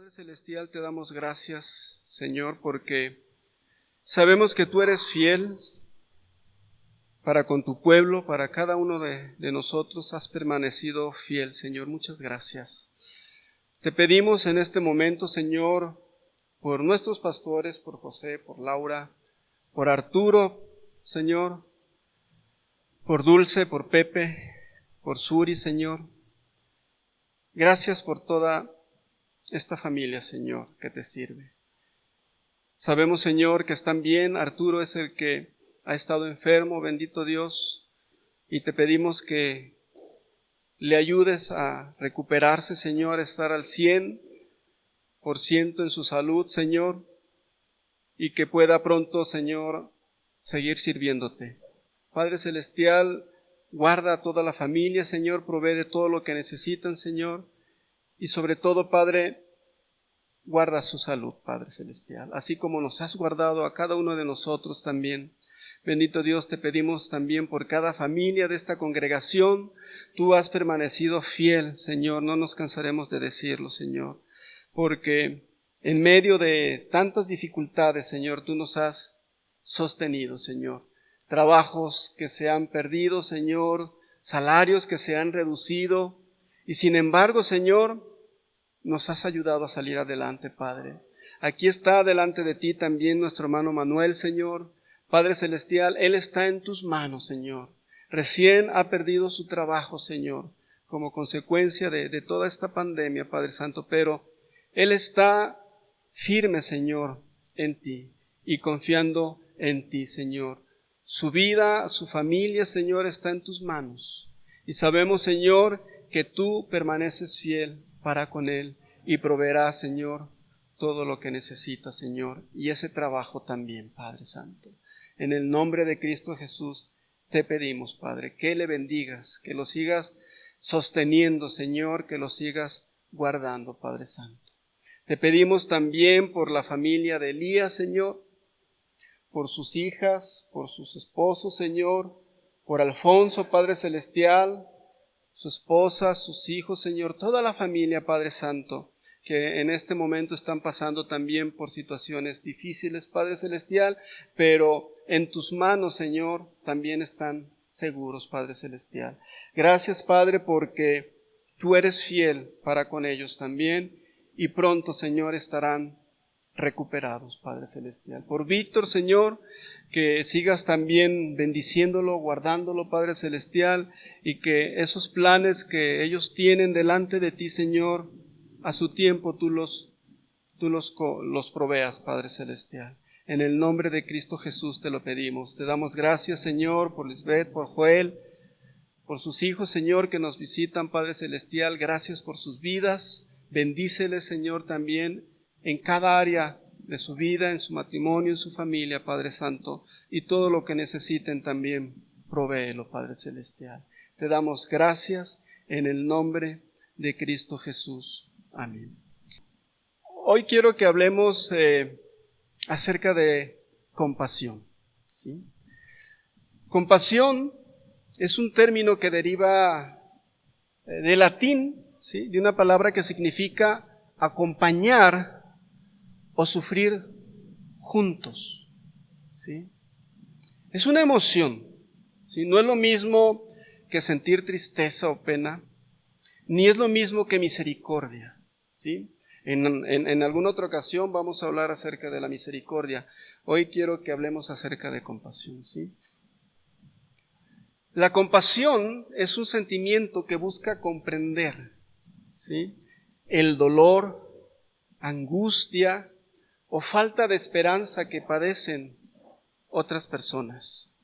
Padre Celestial, te damos gracias, Señor, porque sabemos que tú eres fiel para con tu pueblo, para cada uno de nosotros. Has permanecido fiel, Señor. Muchas gracias. Te pedimos en este momento, Señor, por nuestros pastores, por José, por Laura, por Arturo, Señor, por Dulce, por Pepe, por Suri, Señor. Gracias por toda esta familia, Señor, que te sirve. Sabemos, Señor, que están bien. Arturo es el que ha estado enfermo, bendito Dios, y te pedimos que le ayudes a recuperarse, Señor, a estar al 100% en su salud, Señor, y que pueda pronto, Señor, seguir sirviéndote. Padre Celestial, guarda a toda la familia, Señor, provee de todo lo que necesitan, Señor, y sobre todo, Padre, guarda su salud, Padre Celestial, así como nos has guardado a cada uno de nosotros también. Bendito Dios, te pedimos también por cada familia de esta congregación. Tú has permanecido fiel, Señor, no nos cansaremos de decirlo, Señor, porque en medio de tantas dificultades, Señor, tú nos has sostenido, Señor. Trabajos que se han perdido, Señor, salarios que se han reducido, y sin embargo, Señor, nos has ayudado a salir adelante, Padre. Aquí está delante de ti también nuestro hermano Manuel, Señor. Padre Celestial, él está en tus manos, Señor. Recién ha perdido su trabajo, Señor, como consecuencia de toda esta pandemia, Padre Santo, pero él está firme, Señor, en ti y confiando en ti, Señor. Su vida, su familia, Señor, está en tus manos. Y sabemos, Señor, que tú permaneces fiel para con él y proveerás, Señor, todo lo que necesita, Señor, y ese trabajo también, Padre Santo. En el nombre de Cristo Jesús te pedimos, Padre, que le bendigas, que lo sigas sosteniendo, Señor, que lo sigas guardando, Padre Santo. Te pedimos también por la familia de Elías, Señor, por sus hijas, por sus esposos, Señor, por Alfonso, Padre Celestial, su esposa, sus hijos, Señor, toda la familia, Padre Santo, que en este momento están pasando también por situaciones difíciles, Padre Celestial, pero en tus manos, Señor, también están seguros, Padre Celestial. Gracias, Padre, porque tú eres fiel para con ellos también, y pronto, Señor, estarán recuperados, Padre Celestial. Por Víctor, Señor, que sigas también bendiciéndolo, guardándolo, Padre Celestial, y que esos planes que ellos tienen delante de ti, Señor, a su tiempo tú los proveas, Padre Celestial. En el nombre de Cristo Jesús te lo pedimos. Te damos gracias, Señor, por Lisbeth, por Joel, por sus hijos, Señor, que nos visitan, Padre Celestial. Gracias por sus vidas. Bendíceles, Señor, también en cada área de su vida, en su matrimonio, en su familia, Padre Santo, y todo lo que necesiten también, provéelo, Padre Celestial. Te damos gracias en el nombre de Cristo Jesús. Amén. Hoy quiero que hablemos acerca de compasión, ¿sí? Compasión es un término que deriva del latín, ¿sí? De una palabra que significa acompañar o sufrir juntos, ¿sí? Es una emoción, ¿sí? No es lo mismo que sentir tristeza o pena, ni es lo mismo que misericordia, ¿sí? En alguna otra ocasión vamos a hablar acerca de la misericordia. Hoy quiero que hablemos acerca de compasión, ¿sí? La compasión es un sentimiento que busca comprender, ¿sí? El dolor, angustia o falta de esperanza que padecen otras personas,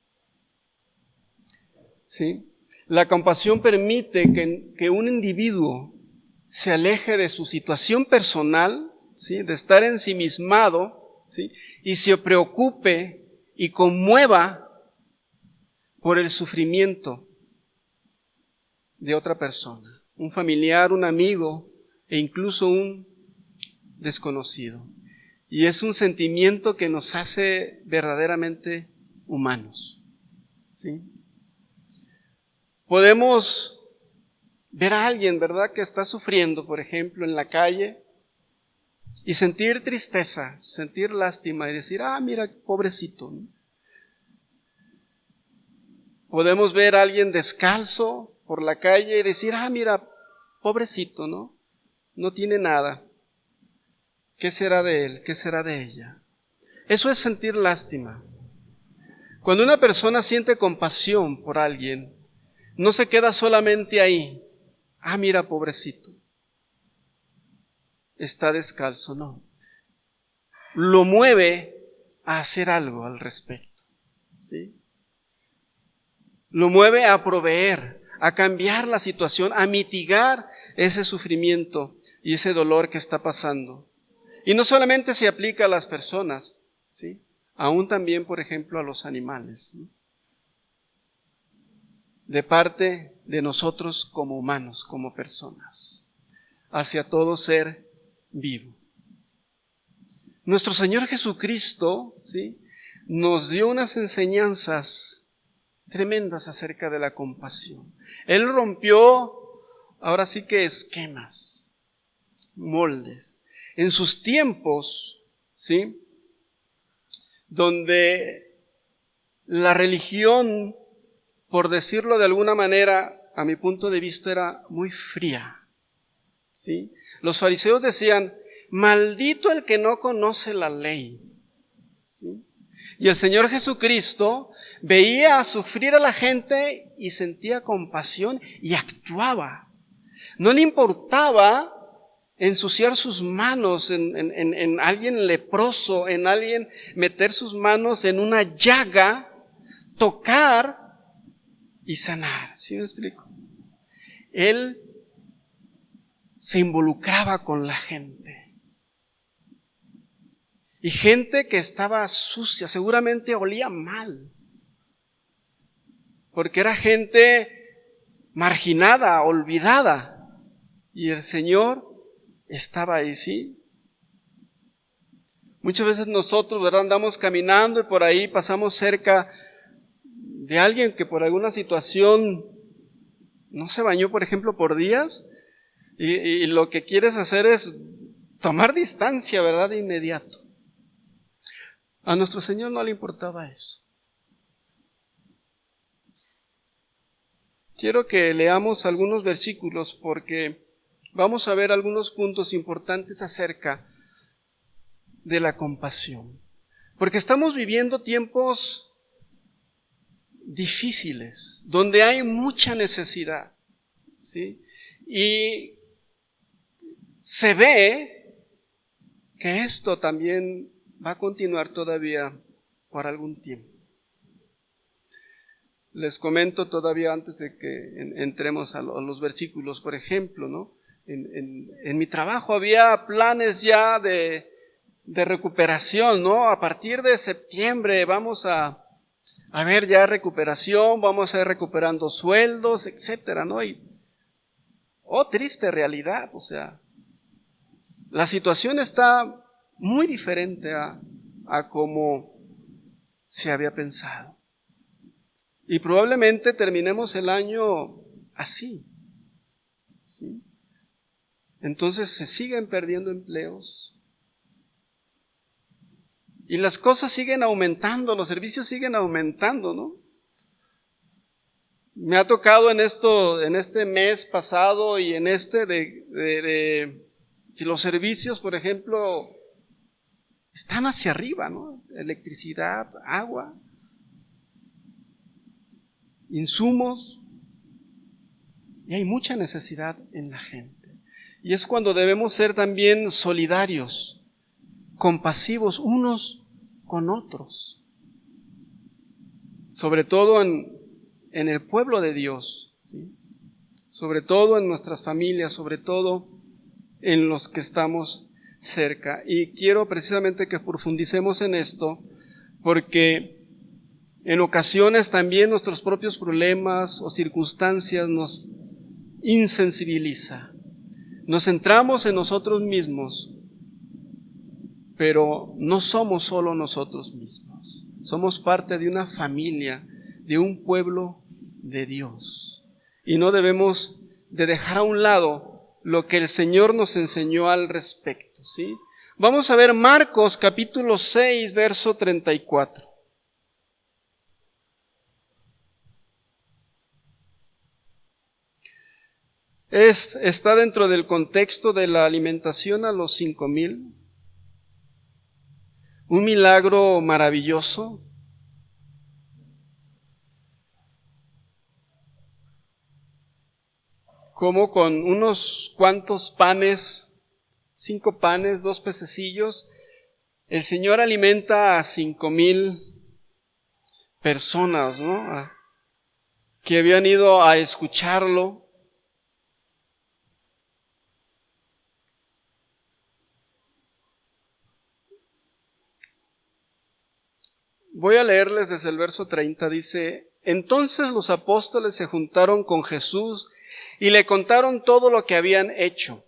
¿sí? La compasión permite que un individuo se aleje de su situación personal, ¿sí? De estar ensimismado, ¿sí? Y se preocupe y conmueva por el sufrimiento de otra persona, un familiar, un amigo e incluso un desconocido. Y es un sentimiento que nos hace verdaderamente humanos, ¿sí? Podemos ver a alguien, ¿verdad?, que está sufriendo, por ejemplo, en la calle, y sentir tristeza, sentir lástima y decir, mira, pobrecito, ¿no? Podemos ver a alguien descalzo por la calle y decir, mira, pobrecito, ¿no? No tiene nada. ¿Qué será de él? ¿Qué será de ella? Eso es sentir lástima. Cuando una persona siente compasión por alguien, no se queda solamente ahí. Mira, pobrecito. Está descalzo, no. Lo mueve a hacer algo al respecto, ¿sí? Lo mueve a proveer, a cambiar la situación, a mitigar ese sufrimiento y ese dolor que está pasando. Y no solamente se aplica a las personas, ¿sí? Aún también, por ejemplo, a los animales, ¿no? De parte de nosotros como humanos, como personas, hacia todo ser vivo. Nuestro Señor Jesucristo, ¿sí?, nos dio unas enseñanzas tremendas acerca de la compasión. Él rompió, ahora sí que esquemas, moldes. En sus tiempos, ¿sí?, donde la religión, por decirlo de alguna manera, a mi punto de vista, era muy fría, ¿sí? Los fariseos decían, maldito el que no conoce la ley, ¿sí? Y el Señor Jesucristo veía sufrir a la gente y sentía compasión y actuaba. No le importaba ensuciar sus manos en alguien leproso, en alguien meter sus manos en una llaga, tocar y sanar. ¿Sí me explico? Él se involucraba con la gente. Y gente que estaba sucia, seguramente olía mal. Porque era gente marginada, olvidada. Y el Señor estaba ahí, ¿sí? Muchas veces nosotros, ¿verdad?, andamos caminando y por ahí pasamos cerca de alguien que por alguna situación no se bañó, por ejemplo, por días, y lo que quieres hacer es tomar distancia, ¿verdad?, de inmediato. A nuestro Señor no le importaba eso. Quiero que leamos algunos versículos porque vamos a ver algunos puntos importantes acerca de la compasión. Porque estamos viviendo tiempos difíciles, donde hay mucha necesidad, ¿sí? Y se ve que esto también va a continuar todavía por algún tiempo. Les comento todavía antes de que entremos a los versículos, por ejemplo, ¿no? En mi trabajo había planes ya de recuperación, ¿no? A partir de septiembre vamos a ver ya recuperación, vamos a ir recuperando sueldos, etcétera, ¿no? Y, triste realidad, o sea, la situación está muy diferente a como se había pensado. Y probablemente terminemos el año así, ¿sí? Entonces se siguen perdiendo empleos. Y las cosas siguen aumentando, los servicios siguen aumentando, ¿no? Me ha tocado en este mes pasado y en de los servicios, por ejemplo, están hacia arriba, ¿no? Electricidad, agua, insumos, y hay mucha necesidad en la gente. Y es cuando debemos ser también solidarios, compasivos unos con otros, sobre todo en el pueblo de Dios, ¿sí? Sobre todo en nuestras familias, sobre todo en los que estamos cerca. Y quiero precisamente que profundicemos en esto, porque en ocasiones también nuestros propios problemas o circunstancias nos insensibiliza. Nos centramos en nosotros mismos, pero no somos solo nosotros mismos. Somos parte de una familia, de un pueblo de Dios. Y no debemos de dejar a un lado lo que el Señor nos enseñó al respecto, ¿sí? Vamos a ver Marcos capítulo 6, verso 34. Está dentro del contexto de la alimentación a los 5,000. Un milagro maravilloso. Como con unos cuantos panes, 5 panes, 2 pececillos, el Señor alimenta a 5,000 personas, ¿no? Que habían ido a escucharlo. Voy a leerles desde el verso 30, dice: entonces los apóstoles se juntaron con Jesús y le contaron todo lo que habían hecho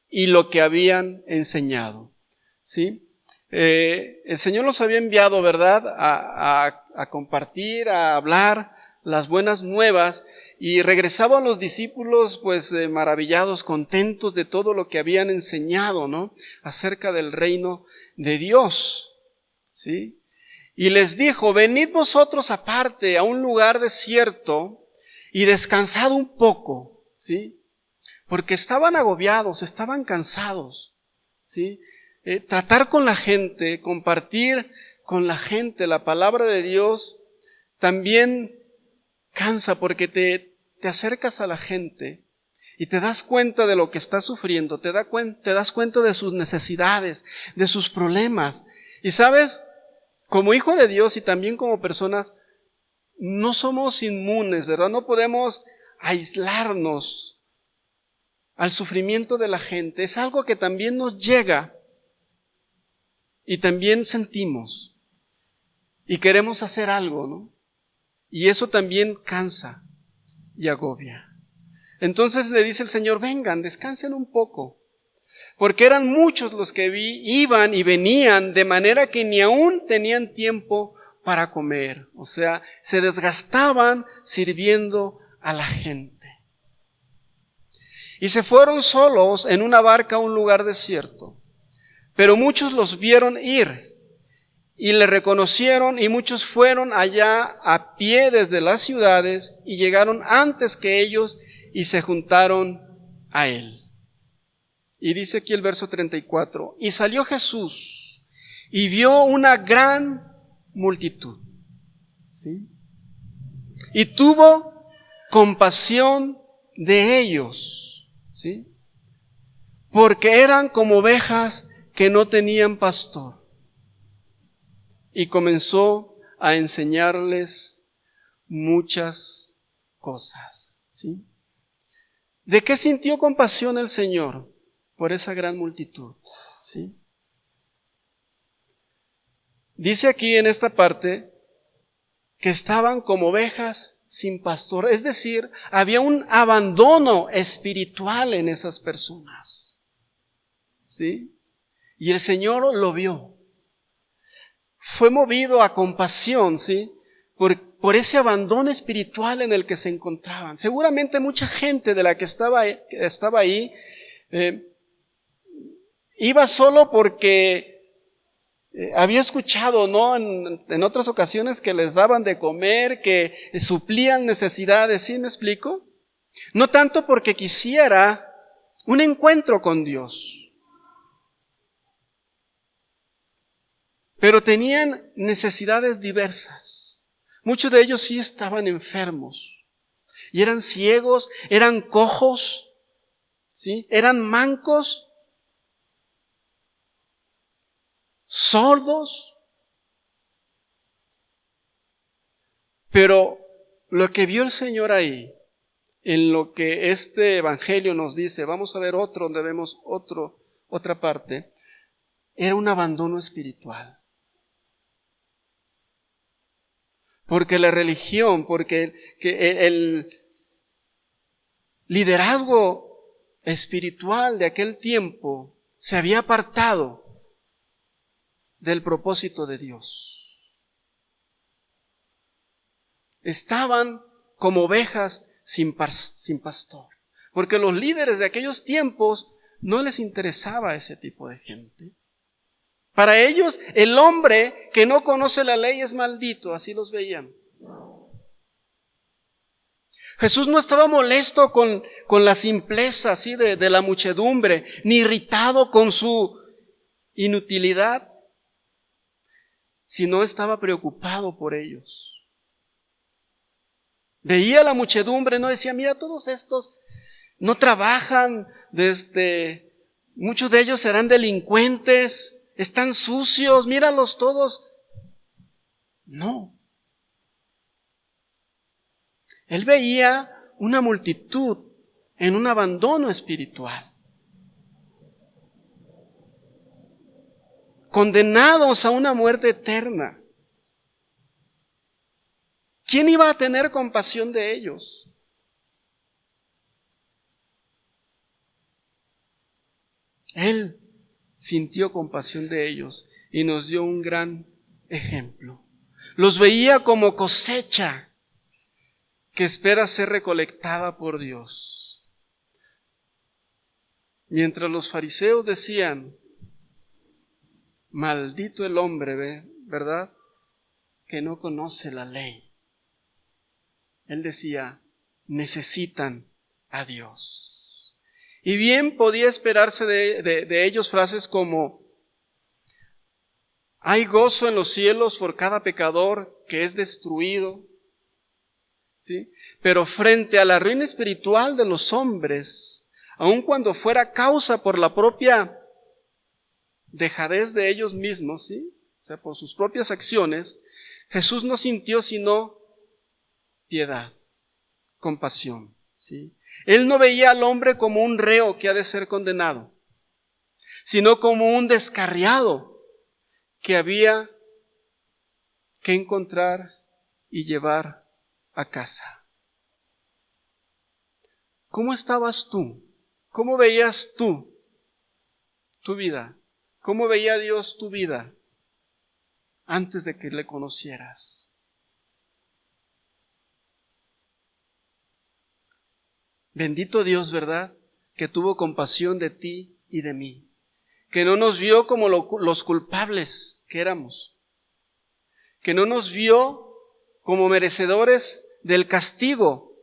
y lo que habían enseñado. ¿Sí? El Señor los había enviado, ¿verdad?, a compartir, a hablar las buenas nuevas, y regresaban los discípulos pues maravillados, contentos de todo lo que habían enseñado, ¿no?, acerca del reino de Dios. ¿Sí? Y les dijo: venid vosotros aparte a un lugar desierto y descansad un poco, ¿sí? Porque estaban agobiados, estaban cansados, ¿sí? Tratar con la gente, compartir con la gente la palabra de Dios también cansa, porque te acercas a la gente y te das cuenta de lo que está sufriendo, te das cuenta de sus necesidades, de sus problemas. Y sabes, como hijo de Dios y también como personas, no somos inmunes, ¿verdad? No podemos aislarnos al sufrimiento de la gente. Es algo que también nos llega y también sentimos y queremos hacer algo, ¿no? Y eso también cansa y agobia. Entonces le dice el Señor: vengan, descansen un poco. Porque eran muchos los que iban y venían, de manera que ni aún tenían tiempo para comer. O sea, se desgastaban sirviendo a la gente. Y se fueron solos en una barca a un lugar desierto. Pero muchos los vieron ir y le reconocieron, y muchos fueron allá a pie desde las ciudades y llegaron antes que ellos y se juntaron a él. Y dice aquí el verso 34, y salió Jesús y vio una gran multitud, ¿sí?, y tuvo compasión de ellos, ¿sí?, porque eran como ovejas que no tenían pastor. Y comenzó a enseñarles muchas cosas, ¿sí? ¿De qué sintió compasión el Señor? Por esa gran multitud, ¿sí? Dice aquí en esta parte que estaban como ovejas sin pastor, es decir, había un abandono espiritual en esas personas, ¿sí? Y el Señor lo vio. Fue movido a compasión, ¿sí?, por ese abandono espiritual en el que se encontraban. Seguramente mucha gente de la que estaba ahí iba solo porque había escuchado, ¿no?, en otras ocasiones que les daban de comer, que suplían necesidades. ¿Sí me explico? No tanto porque quisiera un encuentro con Dios, pero tenían necesidades diversas. Muchos de ellos sí estaban enfermos y eran ciegos, eran cojos, ¿sí?, eran mancos, sordos. Pero lo que vio el Señor ahí, en lo que este evangelio nos dice, vamos a ver otro donde vemos otra parte, era un abandono espiritual. Porque la religión, porque el liderazgo espiritual de aquel tiempo se había apartado del propósito de Dios. Estaban como ovejas sin pastor. Porque los líderes de aquellos tiempos no les interesaba ese tipo de gente. Para ellos, el hombre que no conoce la ley es maldito, así los veían. Jesús no estaba molesto con la simpleza así de la muchedumbre, ni irritado con su inutilidad, sino estaba preocupado por ellos. Veía la muchedumbre, no decía, mira, todos estos no trabajan, muchos de ellos serán delincuentes, están sucios, míralos todos. No. Él veía una multitud en un abandono espiritual, condenados a una muerte eterna. ¿Quién iba a tener compasión de ellos? Él sintió compasión de ellos y nos dio un gran ejemplo. Los veía como cosecha que espera ser recolectada por Dios. Mientras los fariseos decían, maldito el hombre, ¿verdad?, que no conoce la ley. Él decía, necesitan a Dios. Y bien podía esperarse de ellos frases como, hay gozo en los cielos por cada pecador que es destruido. ¿Sí? Pero frente a la ruina espiritual de los hombres, aun cuando fuera causa por la propia dejadez de ellos mismos, ¿sí?, o sea, por sus propias acciones, Jesús no sintió sino piedad, compasión, ¿sí? Él no veía al hombre como un reo que ha de ser condenado, sino como un descarriado que había que encontrar y llevar a casa. ¿Cómo estabas tú? ¿Cómo veías tú tu vida? ¿Cómo veía Dios tu vida antes de que le conocieras? Bendito Dios, ¿verdad?, que tuvo compasión de ti y de mí, que no nos vio como los culpables que éramos, que no nos vio como merecedores del castigo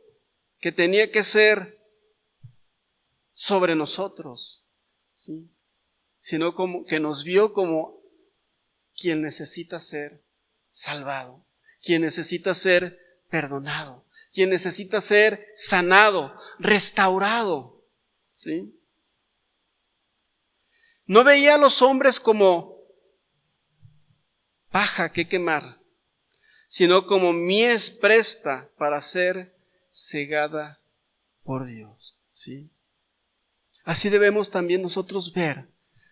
que tenía que ser sobre nosotros, ¿sí?, sino como que nos vio como quien necesita ser salvado, quien necesita ser perdonado, quien necesita ser sanado, restaurado, ¿sí? No veía a los hombres como paja que quemar, sino como mies presta para ser segada por Dios, ¿sí? Así debemos también nosotros ver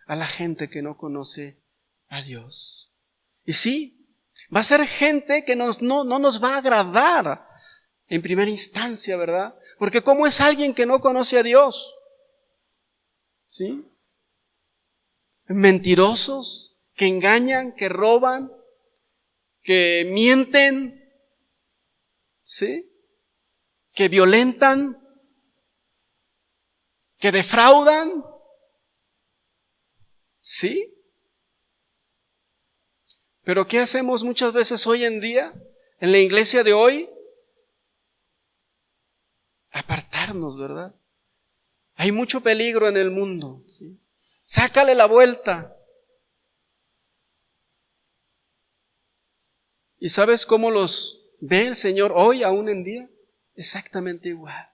a la gente que no conoce a Dios. Y sí, va a ser gente que no nos va a agradar en primera instancia, ¿verdad? Porque ¿cómo es alguien que no conoce a Dios? ¿Sí? Mentirosos, que engañan, que roban, que mienten, ¿sí?, que violentan, que defraudan, ¿sí? Pero ¿qué hacemos muchas veces hoy en día, en la iglesia de hoy? Apartarnos, ¿verdad? Hay mucho peligro en el mundo, ¿sí? Sácale la vuelta. ¿Y sabes cómo los ve el Señor hoy, aún en día? Exactamente igual.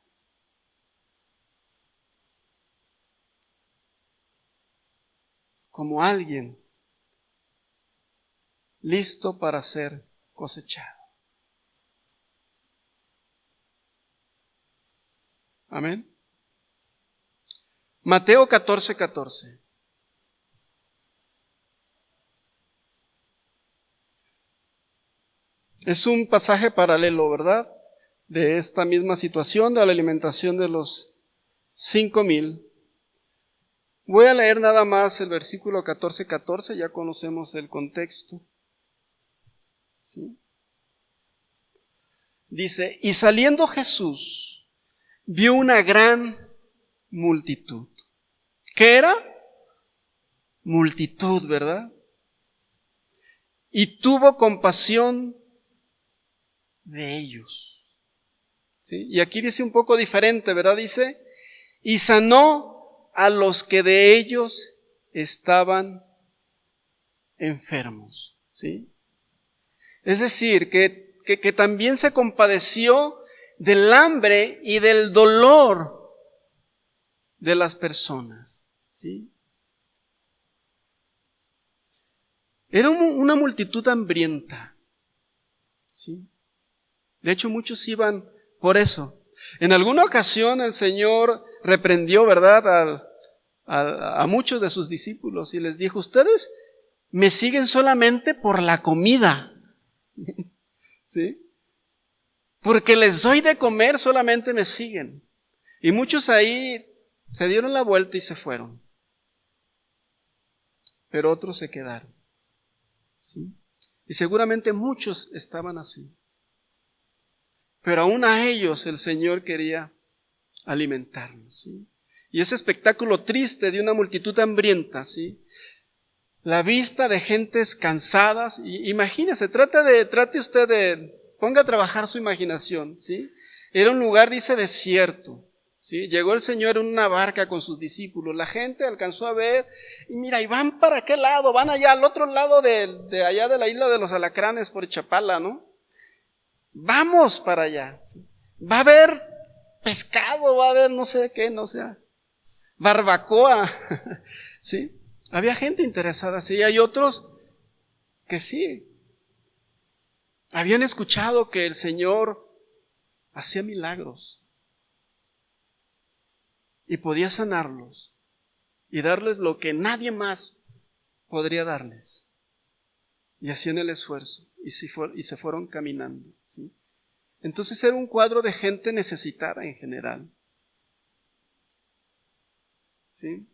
Como alguien listo para ser cosechado. Amén. Mateo 14:14. Es un pasaje paralelo, ¿verdad?, de esta misma situación de la alimentación de los 5,000. Voy a leer nada más el versículo 14:14, ya conocemos el contexto. ¿Sí? Dice, y saliendo Jesús, vio una gran multitud. ¿Qué era? Multitud, ¿verdad? y tuvo compasión de ellos. ¿Sí? Y aquí dice un poco diferente, ¿verdad? Dice, y sanó a los que de ellos estaban enfermos. ¿Sí? Es decir, que también se compadeció del hambre y del dolor de las personas. ¿Sí? Era una multitud hambrienta. ¿Sí? De hecho, muchos iban por eso. En alguna ocasión el Señor reprendió, ¿verdad?, a muchos de sus discípulos y les dijo, ustedes me siguen solamente por la comida. ¿Sí? Porque les doy de comer, solamente me siguen. Y muchos ahí se dieron la vuelta y se fueron. Pero otros se quedaron. ¿Sí? Y seguramente muchos estaban así. Pero aún a ellos el Señor quería alimentarlos. ¿Sí? Y ese espectáculo triste de una multitud hambrienta, ¿sí? La vista de gentes cansadas, imagínese, trate usted de, ponga a trabajar su imaginación, ¿sí? Era un lugar, dice, desierto, ¿sí? Llegó el Señor en una barca con sus discípulos, la gente alcanzó a ver, y mira, y van para qué lado, van allá al otro lado de allá de la isla de los Alacranes por Chapala, ¿no? Vamos para allá, ¿sí? Va a haber pescado, va a haber no sé qué, no sé, barbacoa, ¿sí? Había gente interesada, sí, hay otros que sí. Habían escuchado que el Señor hacía milagros y podía sanarlos y darles lo que nadie más podría darles. Y hacían el esfuerzo y se fueron caminando, ¿sí? Entonces era un cuadro de gente necesitada en general, ¿sí?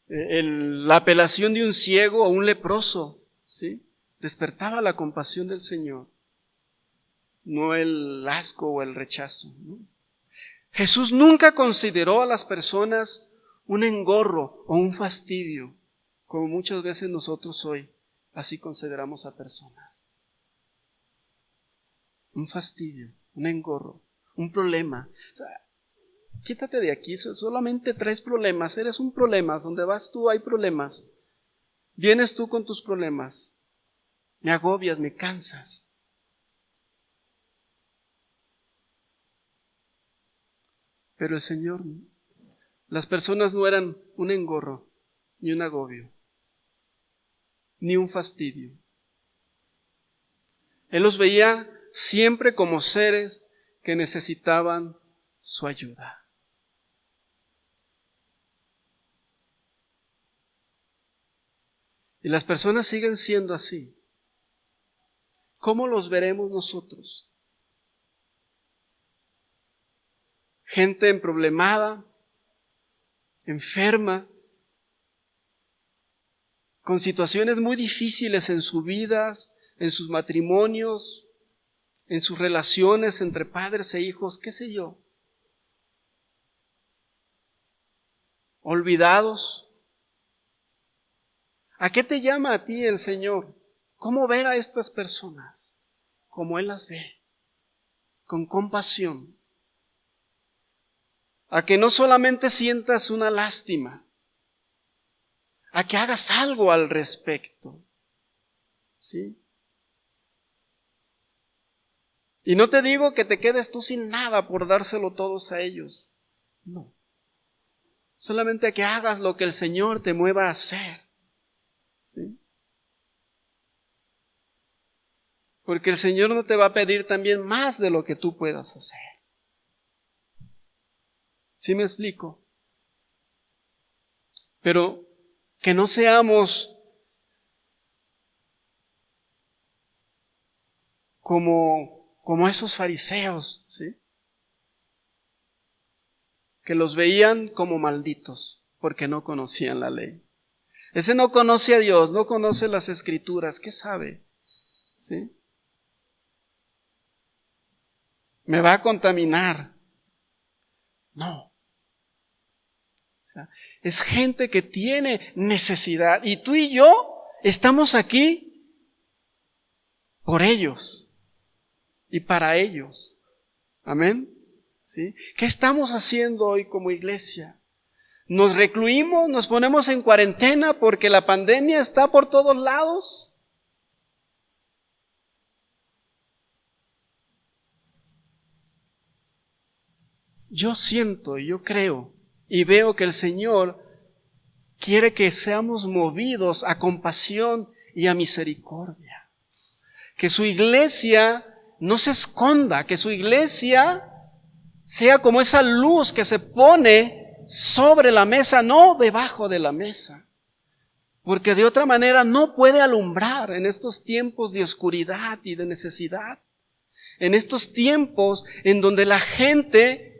La apelación de un ciego o un leproso, ¿sí?, despertaba la compasión del Señor, no el asco o el rechazo, ¿no? Jesús nunca consideró a las personas un engorro o un fastidio, como muchas veces nosotros hoy así consideramos a personas. Un fastidio, un engorro, un problema. O sea, quítate de aquí, solamente traes problemas, eres un problema, donde vas tú hay problemas. Vienes tú con tus problemas, me agobias, me cansas. Pero el Señor, las personas no eran un engorro, ni un agobio, ni un fastidio. Él los veía siempre como seres que necesitaban su ayuda. Y las personas siguen siendo así. ¿Cómo los veremos nosotros? Gente emproblemada, enferma, con situaciones muy difíciles en sus vidas, en sus matrimonios, en sus relaciones entre padres e hijos, qué sé yo. Olvidados. ¿A qué te llama a ti el Señor? ¿Cómo ver a estas personas? Como Él las ve, con compasión. A que no solamente sientas una lástima, a que hagas algo al respecto, ¿sí? Y no te digo que te quedes tú sin nada por dárselo todos a ellos, no. Solamente a que hagas lo que el Señor te mueva a hacer, ¿sí? Porque el Señor no te va a pedir también más de lo que tú puedas hacer. ¿Sí me explico? Pero que no seamos como esos fariseos, ¿sí?, que los veían como malditos porque no conocían la ley. Ese no conoce a Dios, no conoce las Escrituras, ¿qué sabe? ¿Sí? Me va a contaminar. No. O sea, es gente que tiene necesidad. Y tú y yo estamos aquí por ellos y para ellos. Amén. ¿Sí? ¿Qué estamos haciendo hoy como iglesia? ¿Nos recluimos, nos ponemos en cuarentena porque la pandemia está por todos lados? Yo siento, yo creo y veo que el Señor quiere que seamos movidos a compasión y a misericordia. Que su iglesia no se esconda, que su iglesia sea como esa luz que se pone sobre la mesa, no debajo de la mesa. Porque de otra manera no puede alumbrar en estos tiempos de oscuridad y de necesidad. En estos tiempos en donde la gente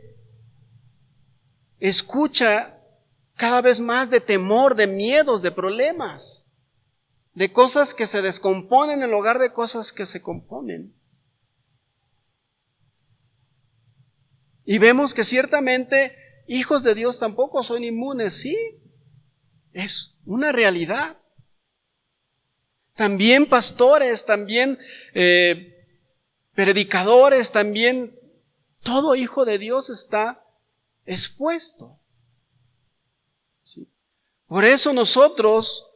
escucha cada vez más de temor, de miedos, de problemas, de cosas que se descomponen en lugar de cosas que se componen. Y vemos que ciertamente hijos de Dios tampoco son inmunes, sí, es una realidad. También pastores, también predicadores, también todo hijo de Dios está expuesto. ¿Sí? Por eso nosotros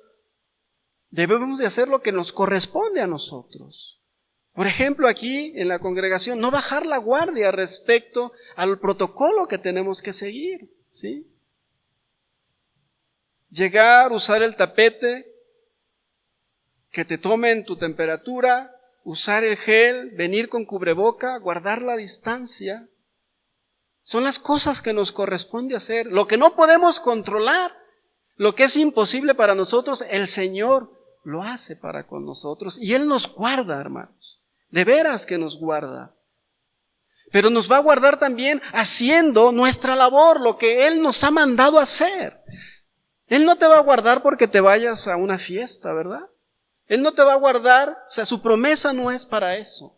debemos de hacer lo que nos corresponde a nosotros. Por ejemplo, aquí en la congregación, no bajar la guardia respecto al protocolo que tenemos que seguir, ¿sí? Llegar, usar el tapete, que te tomen tu temperatura, usar el gel, venir con cubreboca, guardar la distancia. Son las cosas que nos corresponde hacer. Lo que no podemos controlar, lo que es imposible para nosotros, el Señor lo hace para con nosotros. Y Él nos guarda, hermanos. De veras que nos guarda. Pero nos va a guardar también haciendo nuestra labor, lo que Él nos ha mandado hacer. Él no te va a guardar porque te vayas a una fiesta, ¿verdad? Él no te va a guardar, o sea, su promesa no es para eso.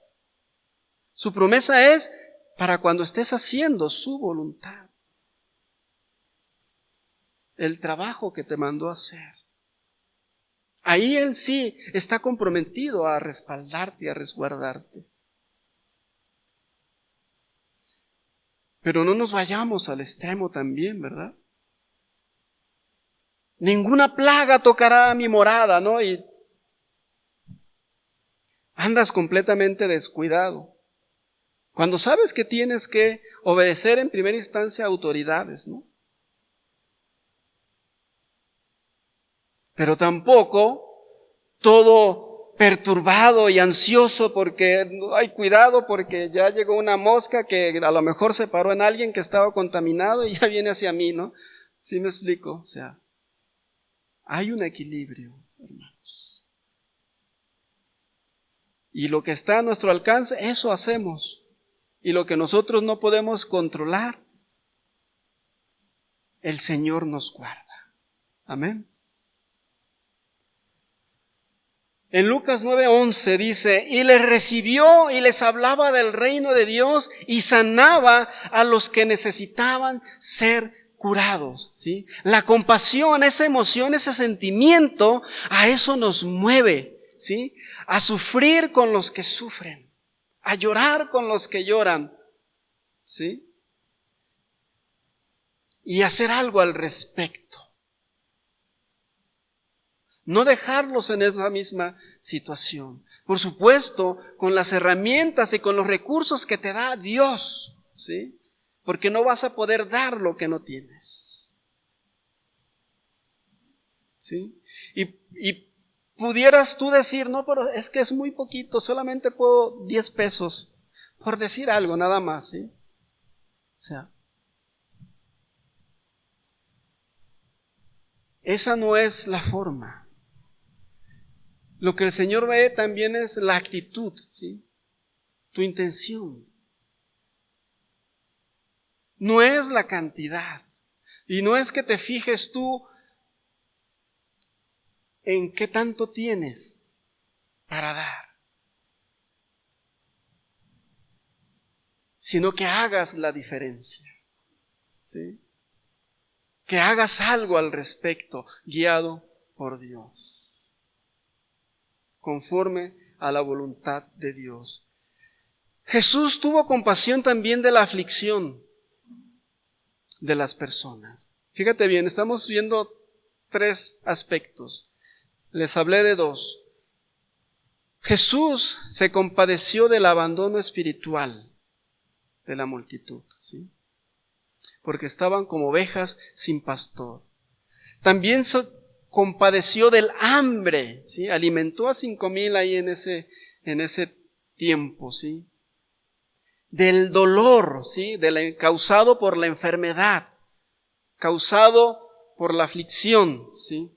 Su promesa es para cuando estés haciendo su voluntad. El trabajo que te mandó a hacer. Ahí Él sí está comprometido a respaldarte y a resguardarte. Pero no nos vayamos al extremo también, ¿verdad? Ninguna plaga tocará a mi morada, ¿no? Y andas completamente descuidado. Cuando sabes que tienes que obedecer en primera instancia a autoridades, ¿no? Pero tampoco todo perturbado y ansioso porque hay cuidado porque ya llegó una mosca que a lo mejor se paró en alguien que estaba contaminado y ya viene hacia mí, ¿no? ¿Sí me explico? O sea, hay un equilibrio, hermanos. Y lo que está a nuestro alcance, eso hacemos. Y lo que nosotros no podemos controlar, el Señor nos guarda. Amén. En Lucas 9:11 dice, y les recibió y les hablaba del reino de Dios y sanaba a los que necesitaban ser curados, ¿sí? La compasión, esa emoción, ese sentimiento, a eso nos mueve, ¿sí? A sufrir con los que sufren, a llorar con los que lloran, ¿sí? Y hacer algo al respecto. No dejarlos en esa misma situación. Por supuesto, con las herramientas y con los recursos que te da Dios, ¿sí? Porque no vas a poder dar lo que no tienes. ¿Sí? Y pudieras tú decir, no, pero es que es muy poquito, solamente puedo 10 pesos, por decir algo nada más, ¿sí? O sea, esa no es la forma. Lo que el Señor ve también es la actitud, ¿sí? Tu intención. No es la cantidad. Y no es que te fijes tú en qué tanto tienes para dar. Sino que hagas la diferencia, ¿sí? Que hagas algo al respecto, guiado por Dios. conforme a la voluntad de Dios. Jesús tuvo compasión también de la aflicción de las personas. Fíjate bien, estamos viendo 3 aspectos. Les hablé de 2. Jesús se compadeció del abandono espiritual de la multitud, ¿sí? Porque estaban como ovejas sin pastor. También se compadeció del hambre, ¿sí? Alimentó a 5,000 ahí en ese tiempo, ¿sí? Del dolor, ¿sí? Causado por la enfermedad, causado por la aflicción, ¿sí?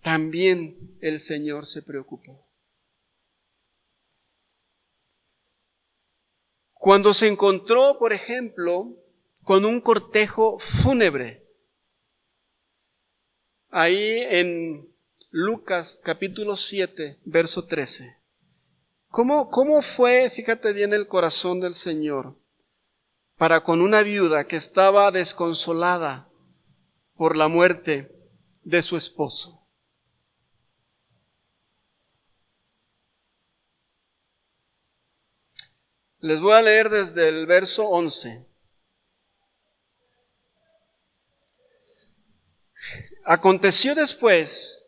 También el Señor se preocupó. Cuando se encontró, por ejemplo, con un cortejo fúnebre, ahí en Lucas capítulo 7, verso 13. ¿Cómo fue, fíjate bien, el corazón del Señor para con una viuda que estaba desconsolada por la muerte de su esposo? Les voy a leer desde el verso 11. Aconteció después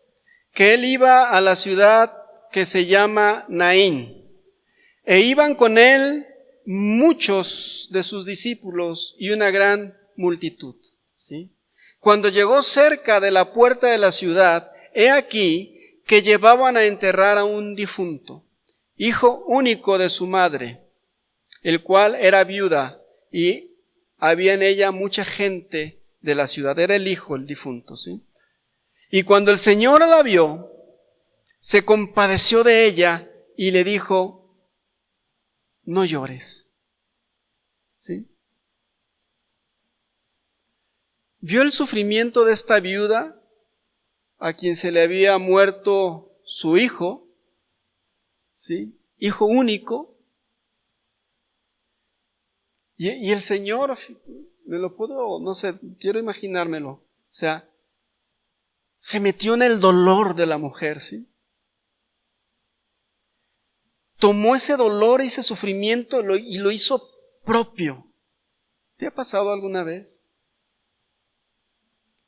que él iba a la ciudad que se llama Naín, e iban con él muchos de sus discípulos y una gran multitud, ¿sí? Cuando llegó cerca de la puerta de la ciudad, he aquí que llevaban a enterrar a un difunto, hijo único de su madre, el cual era viuda, y había en ella mucha gente de la ciudad. Era el hijo, el difunto, ¿sí? Y cuando el Señor la vio, se compadeció de ella y le dijo: no llores, ¿sí? Vio el sufrimiento de esta viuda, a quien se le había muerto su hijo, ¿sí? Hijo único. Y el Señor, me lo puedo, no sé, quiero imaginármelo. O sea, se metió en el dolor de la mujer, ¿sí? Tomó ese dolor y ese sufrimiento y lo hizo propio. ¿Te ha pasado alguna vez?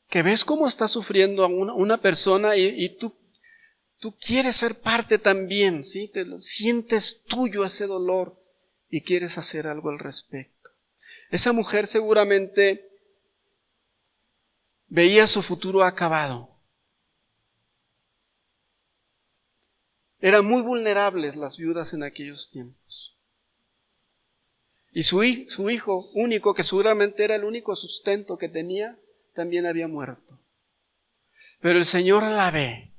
Que ves cómo está sufriendo una persona y tú quieres ser parte también, ¿sí? Sientes tuyo ese dolor y quieres hacer algo al respecto. Esa mujer seguramente veía su futuro acabado. Eran muy vulnerables las viudas en aquellos tiempos. Y su hijo único, que seguramente era el único sustento que tenía, también había muerto. Pero el Señor la ve,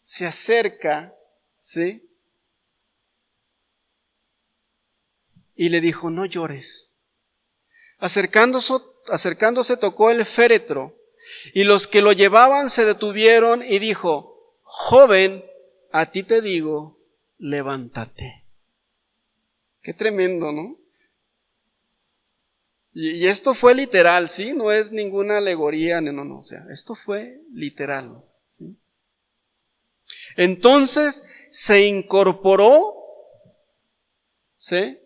se acerca, ¿sí? Y le dijo: no llores. Acercándose tocó el féretro, y los que lo llevaban se detuvieron y dijo: joven, a ti te digo, levántate. Qué tremendo, ¿no? Y esto fue literal, ¿sí? No es ninguna alegoría, no, o sea, esto fue literal, ¿sí? Entonces se incorporó, ¿sí?,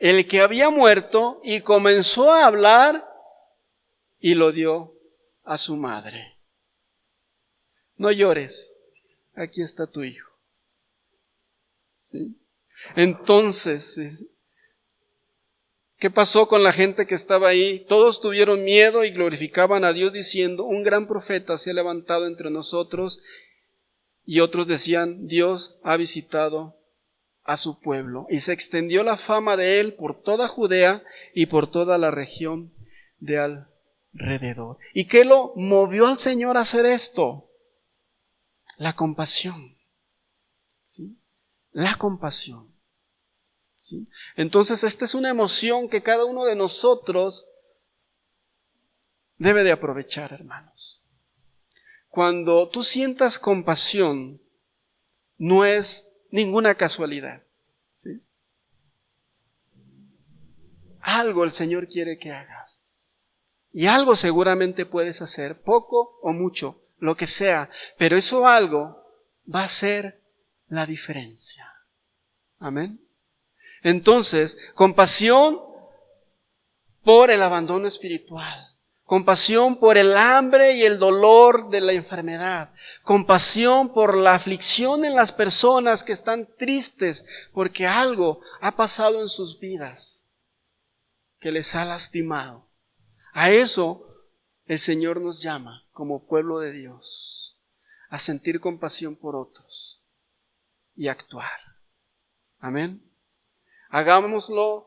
el que había muerto y comenzó a hablar y lo dio a su madre. No llores, aquí está tu hijo. ¿Sí? Entonces, ¿qué pasó con la gente que estaba ahí? Todos tuvieron miedo y glorificaban a Dios diciendo: un gran profeta se ha levantado entre nosotros. Y otros decían: Dios ha visitado a su pueblo. Y se extendió la fama de él por toda Judea y por toda la región de alrededor. ¿Y qué lo movió al Señor a hacer esto? La compasión, ¿sí? La compasión, ¿sí? Entonces esta es una emoción que cada uno de nosotros debe de aprovechar, hermanos. Cuando tú sientas compasión, no es ninguna casualidad, ¿sí? Algo el Señor quiere que hagas. Y algo seguramente puedes hacer, poco o mucho, lo que sea, pero eso algo va a ser la diferencia. Amén. Entonces, compasión por el abandono espiritual. Compasión por el hambre y el dolor de la enfermedad. Compasión por la aflicción en las personas que están tristes porque algo ha pasado en sus vidas que les ha lastimado. A eso el Señor nos llama como pueblo de Dios, a sentir compasión por otros y actuar. Amén. Hagámoslo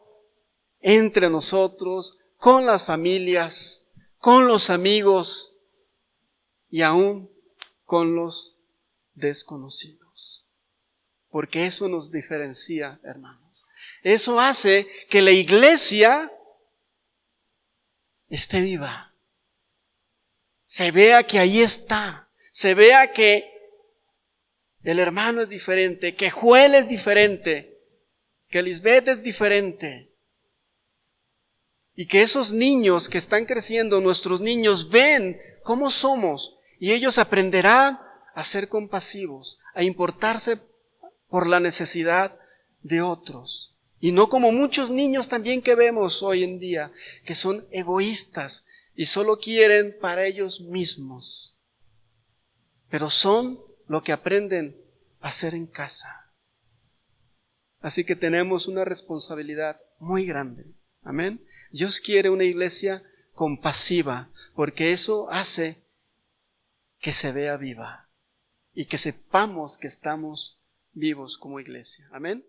entre nosotros, con las familias, con los amigos y aún con los desconocidos. Porque eso nos diferencia, hermanos. Eso hace que la iglesia esté viva. Se vea que ahí está. Se vea que el hermano es diferente, que Joel es diferente, que Lisbeth es diferente. Y que esos niños que están creciendo, nuestros niños, ven cómo somos y ellos aprenderán a ser compasivos, a importarse por la necesidad de otros. Y no como muchos niños también que vemos hoy en día, que son egoístas y solo quieren para ellos mismos. Pero son lo que aprenden a hacer en casa. Así que tenemos una responsabilidad muy grande. Amén. Dios quiere una iglesia compasiva, porque eso hace que se vea viva y que sepamos que estamos vivos como iglesia. Amén.